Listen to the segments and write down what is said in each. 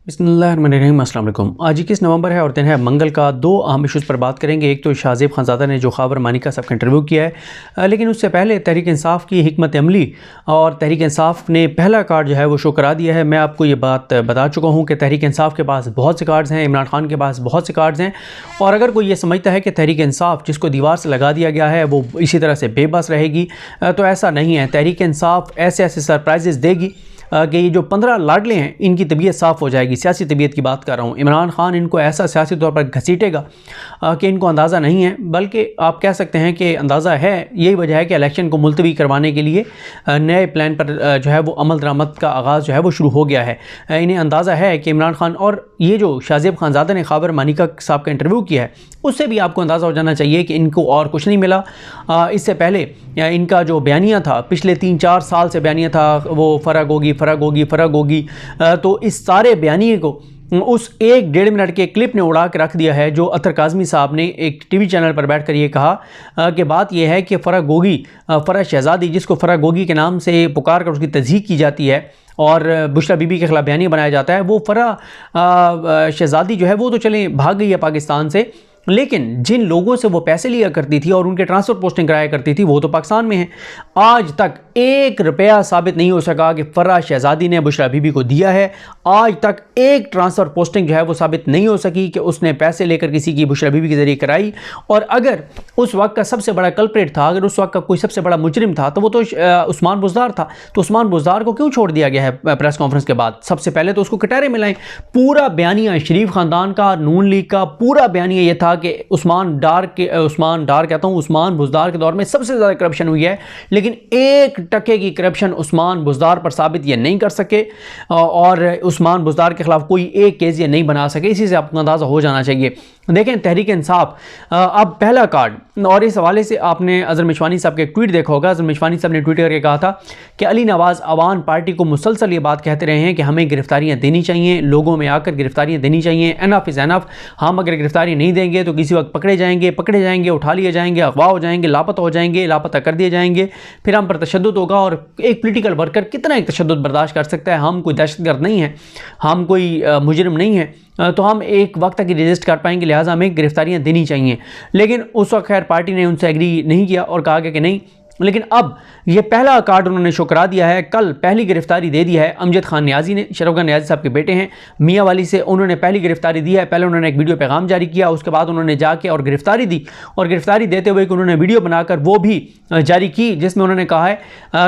बिस्मिल्लाहिर्रहमानिर्रहीम। अस्सलाम वालेकुम। आज 21 नवंबर है और दिन है मंगल का। दो अहम इशूज़ पर बात करेंगे। एक तो शाहज़ेब खानज़ादा ने जो ख़ाबर मानिका साहब का इंटरव्यू किया है, लेकिन उससे पहले तहरीक इंसाफ़ की हिकमत अमली और तहरीक इंसाफ़ ने पहला कार्ड जो है वो शो करा दिया है। मैं आपको ये बात बता चुका हूँ कि तहरीक इंसाफ़ के पास बहुत से कार्ड्स हैं, इमरान खान के पास बहुत से कार्ड्स हैं, और अगर कोई ये समझता है कि तहरीक इंसाफ़ जिसको दीवार से लगा दिया गया है वो इसी तरह से बेबस रहेगी, तो ऐसा नहीं है। तहरीक इंसाफ़ ऐसे ऐसे सरप्राइजेज़ देगी कि ये जो 15 लाडले हैं इनकी तबीयत साफ़ हो जाएगी। सियासी तबीयत की बात कर रहा हूँ। इमरान खान इनको ऐसा सियासी तौर पर घसीटेगा कि इनको अंदाज़ा नहीं है, बल्कि आप कह सकते हैं कि अंदाज़ा है। यही वजह है कि इलेक्शन को मुलतवी करवाने के लिए नए प्लान पर जो है वो अमल दरामद का आगाज़ जो है वो शुरू हो गया है। इन्हें अंदाज़ा है कि इमरान खान, और ये जो शाहज़ेब खानज़ादा ने ख़ाबर मानिका साहब का इंटरव्यू किया है उससे भी आपको अंदाज़ा हो जाना चाहिए कि इनको और कुछ नहीं मिला। इससे पहले इनका जो बयानिया था, पिछले 3-4 साल से बयानिया था, वो फ़र्क होगी। तो इस सारे बयानिए को उस 1-1.5 मिनट के क्लिप ने उड़ा के रख दिया है, जो अतर काज़मी साहब ने एक टीवी चैनल पर बैठकर ये कहा कि बात यह है कि फ़र्क होगी, फ़र्क शहज़ादी, जिसको फ़र्क होगी के नाम से पुकार कर उसकी तज़हीक की जाती है और बुशरा बीबी के ख़िलाफ़ बयानी बनाया जाता है, वो फ़र्क शहज़ादी जो है वो तो चले भाग गई है पाकिस्तान से, लेकिन जिन लोगों से वो पैसे लिया करती थी और उनके ट्रांसफ़र पोस्टिंग कराया करती थी वो तो पाकिस्तान में है। आज तक 1 रुपया साबित नहीं हो सका कि फ़र्रा शहज़ादी ने बुशरा बीबी को दिया है। आज तक एक ट्रांसफ़र पोस्टिंग जो है वो साबित नहीं हो सकी कि उसने पैसे लेकर किसी की बुशरा बीबी के ज़रिए कराई। और अगर उस वक्त का सबसे बड़ा कल्प्रेट था, अगर उस वक्त का कोई सबसे बड़ा मुजरिम था, तो वो तो उस्मान बुज़दार था। तो उस्मान बुज़दार को क्यों छोड़ दिया गया है प्रेस कॉन्फ्रेंस के बाद? सबसे पहले तो उसको कटहरे में लाएं। पूरा बयानिया शरीफ ख़ानदान का, नून लीग का पूरा बयानिया ये था कि उस्मान बुज़दार के दौर में सबसे ज़्यादा करप्शन हुई है, लेकिन 1% की करप्शन उस्मान बुज़दार पर साबित ये नहीं कर सके और उस्मान बुज़दार के ख़िलाफ़ कोई एक केस ये नहीं बना सके। इसी से आपको अंदाज़ा हो जाना चाहिए। देखें, तहरीक इंसाफ अब पहला कार्ड, और इस हवाले से आपने अज़हर मिशवानी साहब का एक ट्वीट देखा होगा। अज़हर मिशवानी साहब ने ट्वीट करके कहा था कि अली नवाज़ अवान पार्टी को मुसलसल ये बात कहते रहे हैं कि हमें गिरफ्तारियाँ देनी चाहिए, लोगों में आकर गिरफ्तारियाँ देनी चाहिए। Enough is enough. हम अगर गिरफ्तारी नहीं देंगे तो किसी वक्त पकड़े जाएंगे, उठा लिए जाएंगे, अगवा हो जाएंगे, लापता कर दिए जाएंगे, फिर हम पर तशद्दुद होगा। और एक पोलिटिकल वर्कर कितना एक तशद्दुद बर्दाश्त कर सकता है? हम कोई दहशतगर्द नहीं है, हम कोई मुजरिम नहीं है, तो हम एक वक्त तक रजिस्ट कर पाएंगे, लिहाजा हमें गिरफ्तारियाँ देनी चाहिए। लेकिन उस वक्त खैर पार्टी ने उनसे एग्री नहीं किया और कहा गया कि नहीं। लेकिन अब ये पहला कार्ड उन्होंने शो करा दिया है। कल पहली गिरफ्तारी दे दी है अमजद खान न्याजी ने, शरफ खान न्याजी साहब के बेटे हैं, मियाँ वाली से उन्होंने पहली गिरफ्तारी दी है। पहले उन्होंने एक वीडियो पैगाम जारी किया, उसके बाद उन्होंने जाके और गिरफ्तारी दी, और गिरफ्तारी देते हुए कि उन्होंने वीडियो बनाकर वो भी जारी की, जिसमें उन्होंने कहा है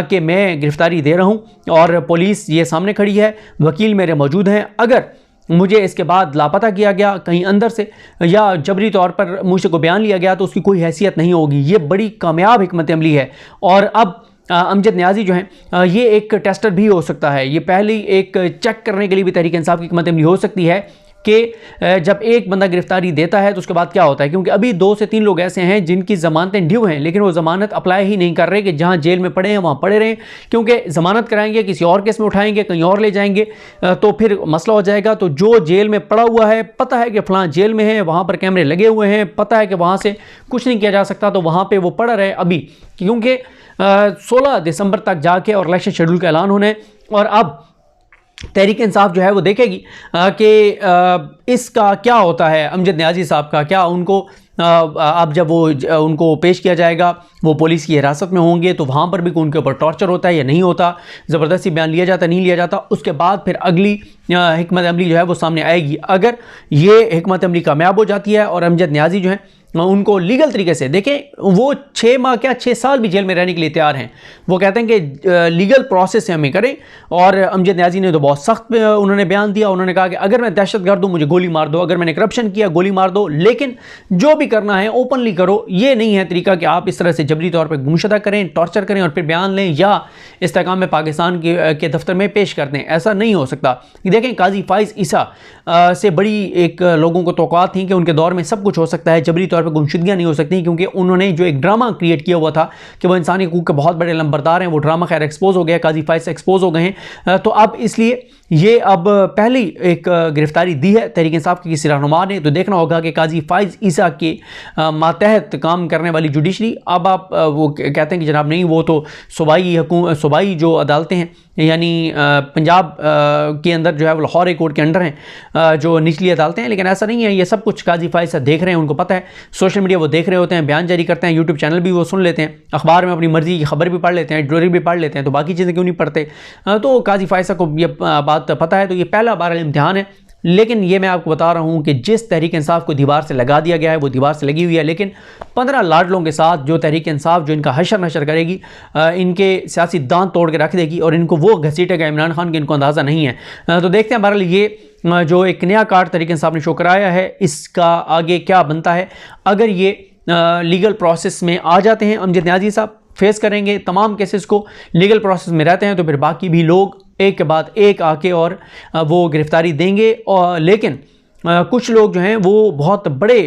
कि मैं गिरफ्तारी दे रहा हूँ और पुलिस ये सामने खड़ी है, वकील मेरे मौजूद हैं, अगर मुझे इसके बाद लापता किया गया कहीं अंदर से या जबरी तौर पर मुझसे को बयान लिया गया तो उसकी कोई हैसियत नहीं होगी। ये बड़ी कामयाब हिकमत अमली है। और अब अमजद न्याजी जो हैं ये एक टेस्टर भी हो सकता है। ये पहली एक चेक करने के लिए भी तहरीक इंसाफ की हिकमत अमली हो सकती है कि जब एक बंदा गिरफ्तारी देता है तो उसके बाद क्या होता है। क्योंकि अभी 2 से 3 लोग ऐसे हैं जिनकी ज़मानतें ड्यू हैं, लेकिन वो ज़मानत अप्लाई ही नहीं कर रहे कि जहाँ जेल में पड़े हैं वहाँ पड़े रहें, क्योंकि ज़मानत कराएंगे किसी और केस में उठाएंगे, कहीं और ले जाएंगे तो फिर मसला हो जाएगा। तो जो जेल में पड़ा हुआ है, पता है कि फ़लाँ जेल में है, वहाँ पर कैमरे लगे हुए हैं, पता है कि वहाँ से कुछ नहीं किया जा सकता, तो वहाँ पर वो पड़ा रहे अभी, क्योंकि 16 दिसंबर तक जाके और इलेक्शन शेड्यूल का ऐलान होना है। और अब तहरीक इंसाफ जो है वो देखेगी कि इसका क्या होता है। अमजद न्याजी साहब का क्या, उनको अब जब वो उनको पेश किया जाएगा, वो पुलिस की हिरासत में होंगे, तो वहाँ पर भी उनके ऊपर टॉर्चर होता है या नहीं होता, ज़बरदस्ती बयान लिया जाता नहीं लिया जाता, उसके बाद फिर अगली हिकमत अमली जो है वो सामने आएगी। अगर ये हिकमत अमली कामयाब हो जाती है और अमजद न्याजी जो है उनको लीगल तरीके से, देखें वो 6 माह क्या 6 साल भी जेल में रहने के लिए तैयार हैं, वो कहते हैं कि लीगल प्रोसेस से हमें करें। और अमजद न्याजी ने तो बहुत सख्त उन्होंने बयान दिया, उन्होंने कहा कि अगर मैं दहशतगर्द हूँ मुझे गोली मार दो, अगर मैंने करप्शन किया गोली मार दो, लेकिन जो भी करना है ओपनली करो। ये नहीं है तरीका कि आप इस तरह से जबरी तौर पर गुमशुदा करें, टॉर्चर करें और फिर बयान लें या इस्तेकाम में पाकिस्तान के दफ्तर में पेश कर दें। ऐसा नहीं हो सकता। देखें, काजी फाइज ईसा से बड़ी एक लोगों को तौक़ात थी कि उनके दौर में सब कुछ हो सकता है, जबरी तौर पर गुमशुदगियाँ नहीं हो सकती, क्योंकि उन्होंने जो एक ड्रामा क्रिएट किया हुआ था कि वो इंसानी हकूक़ के बहुत बड़े लंबरदार हैं, वो ड्रामा खैर एक्सपोज हो गया, काजी फाइज से एक्सपोज हो गए हैं। तो अब इसलिए ये अब पहली एक गिरफ्तारी दी है तहरीक इंसाफ के किसी रहनुमा ने। तो देखना होगा कि काजी फाइज ईसा के मातहत काम करने वाली जुडिशरी, अब आप वो कहते हैं कि जनाब नहीं, वो तो सूबाई जो अदालतें हैं यानी पंजाब के अंदर जो है वो लाहौर कोर्ट के अंडर हैं जो निचली अदालतें हैं, लेकिन ऐसा नहीं है। ये सब कुछ काजी फाइज साहब देख रहे हैं, उनको पता है, सोशल मीडिया वो देख रहे होते हैं, बयान जारी करते हैं, यूट्यूब चैनल भी वो सुन लेते हैं, अखबार में अपनी मर्जी की खबर भी पढ़ लेते हैं, एडिटोरियल भी पढ़ लेते हैं, तो बाकी चीज़ें क्यों नहीं पढ़ते। तो काजी फाइज साहब को ये बात पता है। तो ये पहला बार इम्तिहान है, लेकिन ये मैं आपको बता रहा हूँ कि जिस तहरीक इंसाफ को दीवार से लगा दिया गया है वो दीवार से लगी हुई है, लेकिन 15 लाडलों के साथ जो तहरीक इंसाफ जो इनका हशर नशर करेगी, इनके सियासी दांत तोड़ के रख देगी और इनको वो घसीटेगा इमरान खान के, इनको अंदाज़ा नहीं है। तो देखते हैं बहरहाल ये जो एक नया कार्ड तहरीक इंसाफ ने शो कराया है, इसका आगे क्या बनता है। अगर ये लीगल प्रोसेस में आ जाते हैं, अमजद न्याजी साहब फेस करेंगे तमाम केसेस को, लीगल प्रोसेस में रहते हैं, तो फिर बाकी भी लोग एक के बाद एक आके और वो गिरफ्तारी देंगे। और लेकिन कुछ लोग जो हैं वो बहुत बड़े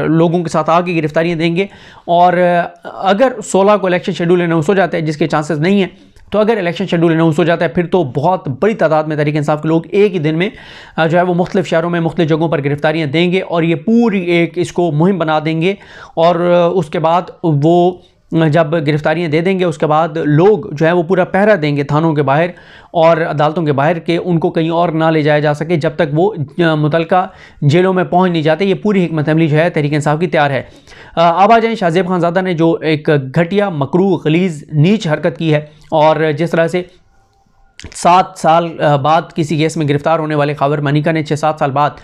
लोगों के साथ आके गिरफ्तारियां देंगे। और अगर 16 को इलेक्शन शेड्यूल अनाउंस हो जाता है, जिसके चांसेस नहीं हैं, तो अगर इलेक्शन शेड्यूल अनाउंस हो जाता है फिर तो बहुत बड़ी तादाद में तहरीक इंसाफ के लोग एक ही दिन में जो है वो मुख्तलिफ शहरों में मुख्तलिफ जगहों पर गिरफ्तारियां देंगे और ये पूरी एक इसको मुहिम बना देंगे। और उसके बाद वो जब गिरफ्तारियां दे देंगे उसके बाद लोग जो है वो पूरा पहरा देंगे थानों के बाहर और अदालतों के बाहर के उनको कहीं और ना ले जाया जा सके जब तक वो मुतलका जेलों में पहुंच नहीं जाते। ये पूरी हिकमत अमली जो है तहरीक इंसाफ की तैयार है। अब आ जाएँ शाहजेब खानज़ादा ने जो एक घटिया मकरूह गलीज़ नीच हरकत की है और जिस तरह से 7 साल बाद किसी केस में गिरफ्तार होने वाले खावर मनिका ने 6-7 साल बाद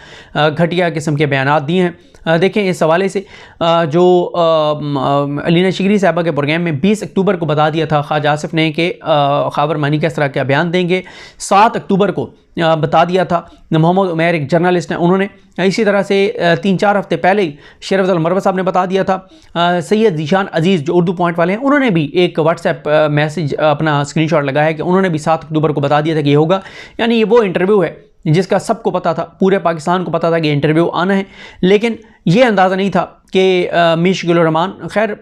घटिया किस्म के बयानात दिए हैं। देखें इस हवाले से जो अलीना शिगरी साहबा के प्रोग्राम में 20 अक्टूबर को बता दिया था ख्वाजा आसिफ ने कि खावर मनिका इस तरह का बयान देंगे। 7 अक्टूबर को बता दिया था मोहम्मद उमैर एक जर्नलिस्ट हैं, उन्होंने इसी तरह से 3-4 हफ्ते पहले ही शेर अफजल मरवा साहब ने बता दिया था। सैयद जीशान अजीज़ जो उर्दू पॉइंट वाले हैं उन्होंने भी एक व्हाट्सएप मैसेज अपना स्क्रीनशॉट लगाया है कि उन्होंने भी 7 अक्टूबर को बता दिया था कि ये होगा। यानी ये वो इंटरव्यू है जिसका सबको पता था, पूरे पाकिस्तान को पता था कि इंटरव्यू आना है, लेकिन ये अंदाज़ा नहीं था कि मीशकिल रहमान, खैर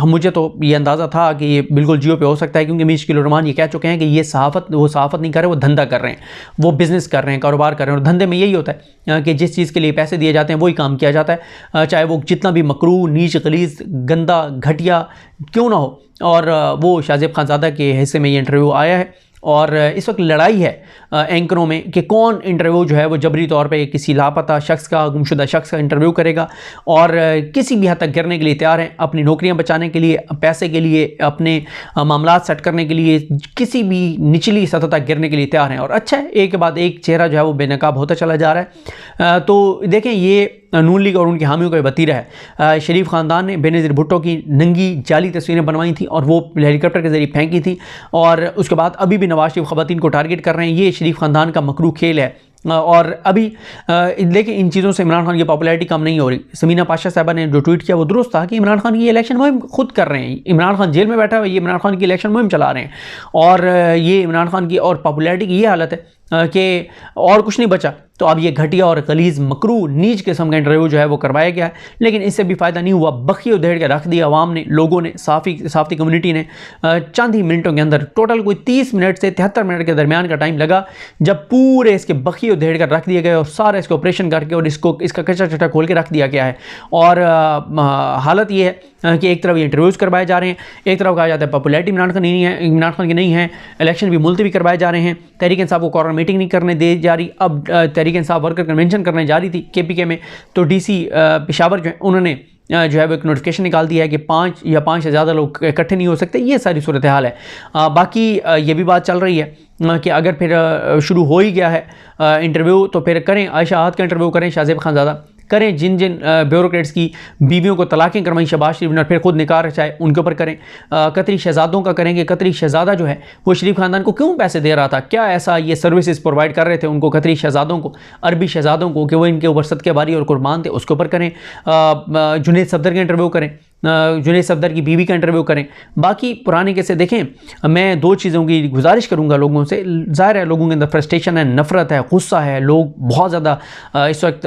मुझे तो ये अंदाज़ा था कि ये बिल्कुल जियो पे हो सकता है क्योंकि मीशकिल रहमान ये कह चुके हैं कि ये वो सहाफ़त नहीं कर रहे, वो धंधा कर रहे हैं, वो बिज़नेस कर रहे हैं, कारोबार कर रहे हैं। और धंधे में यही होता है कि जिस चीज़ के लिए पैसे दिए जाते हैं वही काम किया जाता है, चाहे वो जितना भी मकरूह नीच गलीज़ गंदा घटिया क्यों ना हो। और वो शाहजेब खानज़ादा के हिस्से में ये इंटरव्यू आया है और इस वक्त लड़ाई है एंकरों में कि कौन इंटरव्यू जो है वो जबरी तौर पे किसी लापता शख्स का, गुमशुदा शख्स का इंटरव्यू करेगा और किसी भी हद तक गिरने के लिए तैयार हैं, अपनी नौकरियां बचाने के लिए, पैसे के लिए, अपने मामलात सेट करने के लिए, किसी भी निचली सतह तक गिरने के लिए तैयार हैं। और अच्छा है, एक के बाद एक चेहरा जो है वो बेनकाब होता चला जा रहा है। तो देखें ये नून लीग और उनकी हामियों का वतीरा है। शरीफ ख़ानदान ने बेनज़ीर भुट्टो की नंगी जाली तस्वीरें बनवाई थी और वो हेलीकॉप्टर के ज़रिए फेंकी थी और उसके बाद अभी भी नवाज शरीफ ख़वातीन को टारगेट कर रहे हैं। ये शरीफ ख़ानदान का मकरूह खेल है और अभी लेकिन इन चीज़ों से इमरान खान की पॉपुलैरिटी कम नहीं हो रही। समीना पाशा साहबा ने जो ट्वीट किया वो दुरुस्त था कि इमरान खान की इलेक्शन मुहिम खुद कर रहे हैं, इमरान खान जेल में बैठा हुआ, ये इमरान खान की इलेक्शन मुहिम चला रहे हैं और ये इमरान खान की और पॉपुलैरिटी की ये हालत है कि और कुछ नहीं बचा। तो अब ये घटिया और गलीज़ मकरूह नीच किस्म का इंटरव्यू जो है वो करवाया गया है, लेकिन इससे भी फ़ायदा नहीं हुआ। बखी उधेड़ के रख दिया अवाम ने, लोगों ने, साफ़ी कम्युनिटी ने। चंद ही मिनटों के अंदर टोटल कोई 30 मिनट से 73 मिनट के दरमियान का टाइम लगा जब पूरे इसके बखी उधेड़ कर रख दिए गए और सारा इसको ऑपरेशन करके और इसका कच्चा चट्टा खोल के रख दिया गया है। और हालत ये है कि एक तरफ ये इंटरव्यूज़ करवाए जा रहे हैं, एक तरफ कहा जाता है पॉपुलैरिटी इमरान खान की नहीं है, इलेक्शन भी मुलतवी करवाए जा रहे हैं, तहरीक इंसाफ को कॉर्नर मीटिंग नहीं करने दे जा रही। अब तहरीक इंसाफ वर्कर कन्वेंशन करने जा रही थी KPK में, तो DC पेशावर जो है उन्होंने जो है वो एक नोटिफिकेशन निकाल दिया है कि 5 या 5 से ज़्यादा लोग इकट्ठे नहीं हो सकते। ये सारी सूरत हाल है। बाकी ये भी बात चल रही है कि अगर फिर शुरू हो ही गया है इंटरव्यू तो फिर करें, आयशा आहत का इंटरव्यू करें, शाहजेब खानज़ादा करें, जिन ब्यूरोक्रेट्स की बीवियों को तलाक़ें करवाई शहबाज शरीफ ने फिर खुद निकाह रचाए उनके ऊपर करें, कतरी शहजादों का करेंगे। कतरी शहजादा जो है वो शरीफ ख़ानदान को क्यों पैसे दे रहा था, क्या ऐसा ये सर्विसेज प्रोवाइड कर रहे थे उनको, कतरी शहजादों को, अरबी शहजादों को, कि वो इनके ऊपर सदके बारी और कुर्बान थे, उसके ऊपर करें। जुनैद सफदर का इंटरव्यू करें, जुनैद सफदर की बीवी का इंटरव्यू करें। बाकी पुराने कैसे देखें, मैं 2 चीज़ों की गुजारिश करूंगा लोगों से। ज़ाहिर है लोगों के अंदर फ्रस्ट्रेशन है, नफ़रत है, गुस्सा है, लोग बहुत ज़्यादा इस वक्त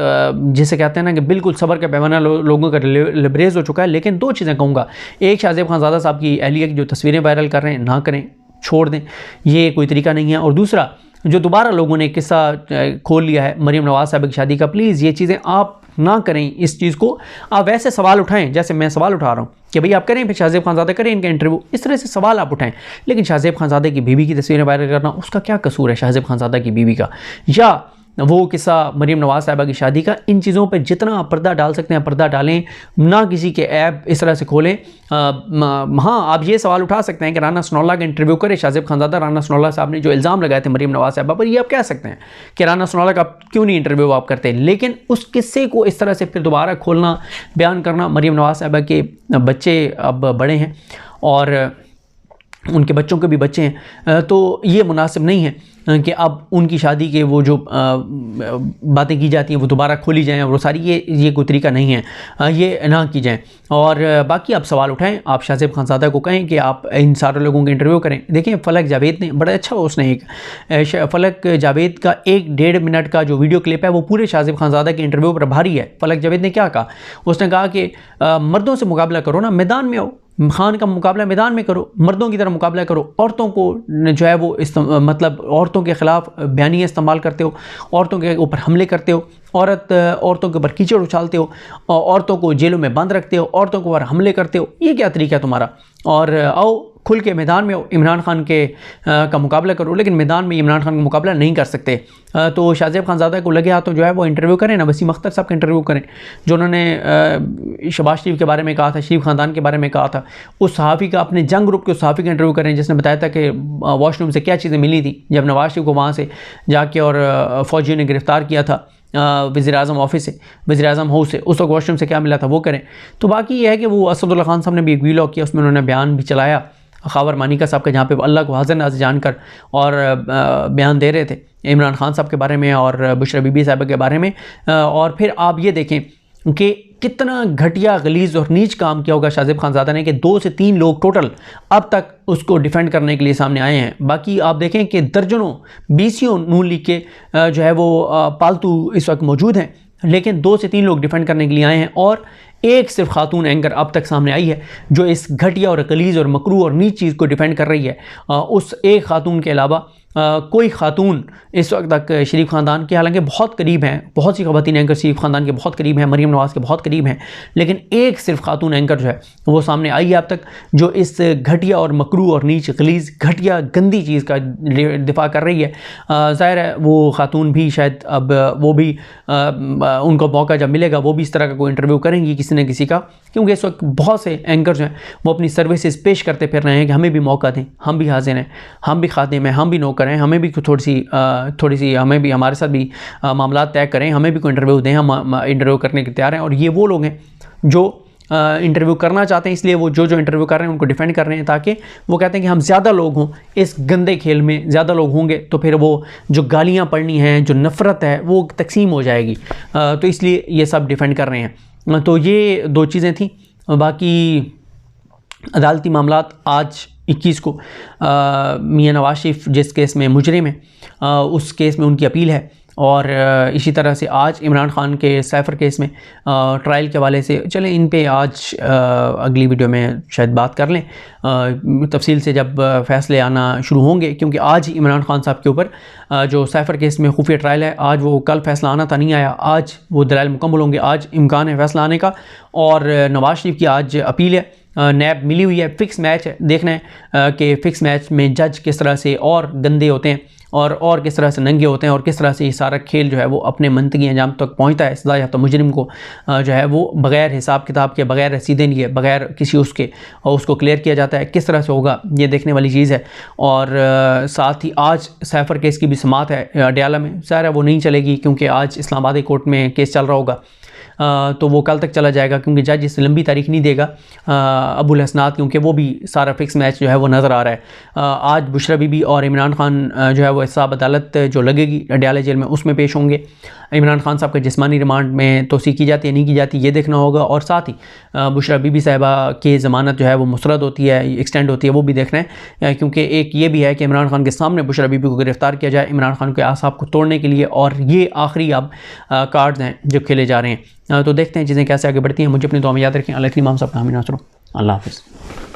जिसे कहते हैं ना कि बिल्कुल सब्र का पैमाना लोगों का लिबरेज हो चुका है। लेकिन 2 चीज़ें कहूँगा, एक शाहजेब खानज़ादा साहब की अहलिया की जो तस्वीरें वायरल कर रहे हैं ना करें, छोड़ दें, ये कोई तरीका नहीं है। और दूसरा जो दोबारा लोगों ने किस्सा खोल लिया है मरीम नवाज़ साहिबा की शादी का, प्लीज़ ये चीज़ें आप ना करें। इस चीज़ को आप वैसे सवाल उठाएं जैसे मैं सवाल उठा रहा हूँ कि भाई आप करें, फिर शाहज़ेब खानज़ादा करें इनका इंटरव्यू, इस तरह से सवाल आप उठाएं। लेकिन शाहज़ेब खानज़ादा की बीवी की तस्वीरें वायरल करना, उसका क्या कसूर है शाहज़ेब खानज़ादा की बीवी का, या वो किस्सा मरीम नवाज़ साहिबा की शादी का। इन चीज़ों पर जितना आप पर्दा डाल सकते हैं पर्दा डालें, ना किसी के ऐप इस तरह से खोलें। हाँ, आप ये सवाल उठा सकते हैं कि राना सनाउल्लाह का इंटरव्यू करे शाहज़ेब खानज़ादा। राना सनाउल्लाह साहब ने जो इल्ज़ाम लगाए थे मरीम नवाज़ साहिबा पर, ये आप कह सकते हैं कि राना सनाउल्लाह का क्यों नहीं इंटरव्यू आप करते। लेकिन उस किस्से को इस तरह से फिर दोबारा खोलना, बयान करना, मरीम नवाज़ साहिबा के बच्चे अब बड़े हैं और उनके बच्चों के भी बच्चे हैं, तो ये मुनासिब नहीं है कि अब उनकी शादी के वो जो बातें की जाती हैं वो दोबारा खोली जाएं, और वो सारी ये कोई तरीका नहीं है, ये ना की जाएं। और बाकी आप सवाल उठाएं, आप शाहज़ेब खानज़ादा को कहें कि आप इन सारे लोगों के इंटरव्यू करें। देखें फलक जावेद ने बड़ा अच्छा, उसने एक फलक जावेद का 1-1.5 मिनट का जो वीडियो क्लिप है वो पूरे शाहज़ेब खानज़ादा के इंटरव्यू पर भारी है। फलक जावेद ने क्या कहा, उसने कहा कि मर्दों से मुकाबला करो ना, मैदान में आओ, खान का मुकाबला मैदान में करो, मर्दों की तरह मुकाबला करो। औरतों को जो है वो मतलब औरतों के ख़िलाफ़ बयानियाँ इस्तेमाल करते हो, औरतों के ऊपर हमले करते हो, औरतों के ऊपर कीचड़ उछालते हो, औरतों को जेलों में बंद रखते हो, औरतों के ऊपर हमले करते हो। ये क्या तरीका है तुम्हारा? और आओ खुल के मैदान में इमरान खान के का मुकाबला करो। लेकिन मैदान में इमरान खान का मुकाबला नहीं कर सकते। तो शाहज़ेब खानज़ादा को लगे हाथों जो है वो इंटरव्यू करें ना, वसीम अख्तर साहब का इंटरव्यू करें, जो उन्होंने शहबाज शरीफ के बारे में कहा था, शरीफ ख़ानदान के बारे में कहा था। उस सहाफ़ी का, अपने जंग ग्रुप के उस सहाफ़ी का इंटरव्यू करें जिसने बताया था कि वॉशरूम से क्या चीज़ें मिली थी जब नवाज शरीफ को वहाँ से जाके और फ़ौजियों ने गिरफ़्तार किया था वज़ीर-ए-आज़म ऑफिस से, वज़ीर-ए-आज़म हाउस से, उस वक्त वॉशरूम से क्या मिला था वो करें। तो बाकी ये है कि वो असदुल्ला खान साहब ने भी एक वीलॉग किया, उसमें उन्होंने बयान भी चलाया ख़ावर मानिका साहब का, जहाँ पे अल्लाह को हाज़िर नाज़िर जानकर और बयान दे रहे थे इमरान खान साहब के बारे में और बुशरा बीबी साहब के बारे में। और फिर आप ये देखें कि कितना घटिया, गलीज़ और नीच काम किया होगा शाहज़ेब खानज़ादा ने कि 2 से 3 लोग टोटल अब तक उसको डिफेंड करने के लिए सामने आए हैं। बाकी आप देखें कि दर्जनों, बीसियों नून लीग के जो है वो पालतू इस वक्त मौजूद हैं, लेकिन 2 से 3 लोग डिफेंड करने के लिए आए हैं। और एक सिर्फ खातून एंकर अब तक सामने आई है जो इस घटिया और गलीज़ और मकरूह और नीच चीज़ को डिफेंड कर रही है। उस एक खातून के अलावा कोई खातून इस वक्त तक शरीफ ख़ानदान के, हालांकि बहुत करीब हैं, बहुत सी ख़वातीन एंकर शरीफ ख़ानदान के बहुत करीब हैं, मरीम नवाज़ के बहुत करीब हैं, लेकिन एक सिर्फ खातून एंकर जो है वो सामने आई है अब तक, जो इस घटिया और मकरूह और नीच, गलीज़, घटिया, गंदी चीज़ का दिफा कर रही है। ज़ाहिर है वो खातून भी शायद अब वो भी उनको मौका जब मिलेगा वो भी इस तरह का कोई इंटरव्यू करेंगी किसी न किसी का, क्योंकि इस वक्त बहुत से एंकर जो हैं वो अपनी सर्विसेज पेश करते फिर रहे हैं कि हमें भी मौका दें, हम भी हाजिर हैं, हम भी खादिम हैं, हम भी नौकर हैं, हमें भी थोड़ी सी हमें भी, हमारे साथ भी मामला तय करें, हमें भी कोई इंटरव्यू दें, हम इंटरव्यू करने के तैयार हैं। और ये वो लोग हैं जो इंटरव्यू करना चाहते हैं, इसलिए वो जो इंटरव्यू कर रहे हैं उनको डिफेंड कर रहे हैं, ताकि वो कहते हैं कि हम ज़्यादा लोग हों इस गंदे खेल में, ज़्यादा लोग होंगे तो फिर वो जो गालियाँ पड़नी हैं, जो नफ़रत है वो तकसीम हो जाएगी। तो इसलिए ये सब डिफेंड कर रहे हैं। तो ये 2 चीज़ें थी। बाकी अदालती मामलात आज 21 को मियां नवाज शरीफ जिस केस में मुजरिम है उस केस में उनकी अपील है। और इसी तरह से आज इमरान खान के सैफ़र केस में ट्रायल के हवाले से, चलें इन पे आज अगली वीडियो में शायद बात कर लें तफसील से जब फ़ैसले आना शुरू होंगे, क्योंकि आज ही इमरान खान साहब के ऊपर जो सैफ़र केस में खुफिया ट्रायल है, आज वो, कल फ़ैसला आना था, नहीं आया, आज वो दलाइल मुकम्मल होंगे, आज इम्कान है फ़ैसला आने का। और नवाज शरीफ की आज अपील है, नैब मिली हुई है, फ़िक्स मैच है, देखना है कि फ़िक्स मैच में जज किस तरह से और गंदे होते हैं और किस तरह से नंगे होते हैं और किस तरह से ये सारा खेल जो है वो अपने मंतकी अंजाम तक पहुंचता है। सजा याफ्ता मुजरिम को जो है वो बग़ैर हिसाब किताब के, बग़ैर रसीदें लिए, बग़ैर किसी उसको क्लियर किया जाता है, किस तरह से होगा ये देखने वाली चीज़ है। और साथ ही आज सैफ़र केस की भी समाअत है अडयाला में, सारा वो नहीं चलेगी क्योंकि आज इस्लामाबाद कोर्ट में केस चल रहा होगा, तो वो कल तक चला जाएगा क्योंकि जज इससे लंबी तारीख नहीं देगा अबुल हसनात, क्योंकि वो भी सारा फिक्स मैच जो है वो नज़र आ रहा है। आज बुशरा बीबी और इमरान खान जो है वो हिसाब अदालत जो लगेगी अडयाला जेल में उसमें पेश होंगे। इमरान खान साहब के जिस्मानी रिमांड में तोसी की जाती है नहीं की जाती ये देखना होगा, और साथ ही बुशरा बीबी साहिबा की ज़मानत जो है वो मुस्तरद होती है, एक्सटेंड होती है, वो भी देखना है, क्योंकि एक ये भी है कि इमरान खान के सामने बुशरा बीबी को गिरफ़्तार किया जाए इमरान खान के आसाब को तोड़ने के लिए, और ये आखिरी अब कार्ड्स हैं जो खेले जा रहे हैं। तो देखते हैं चीज़ें कैसे आगे बढ़ती हैं। मुझे अपनी दुआ में याद रखें। अल्लाह इमाम साहब का हामी नासरो। अल्लाह हाफ़िज़।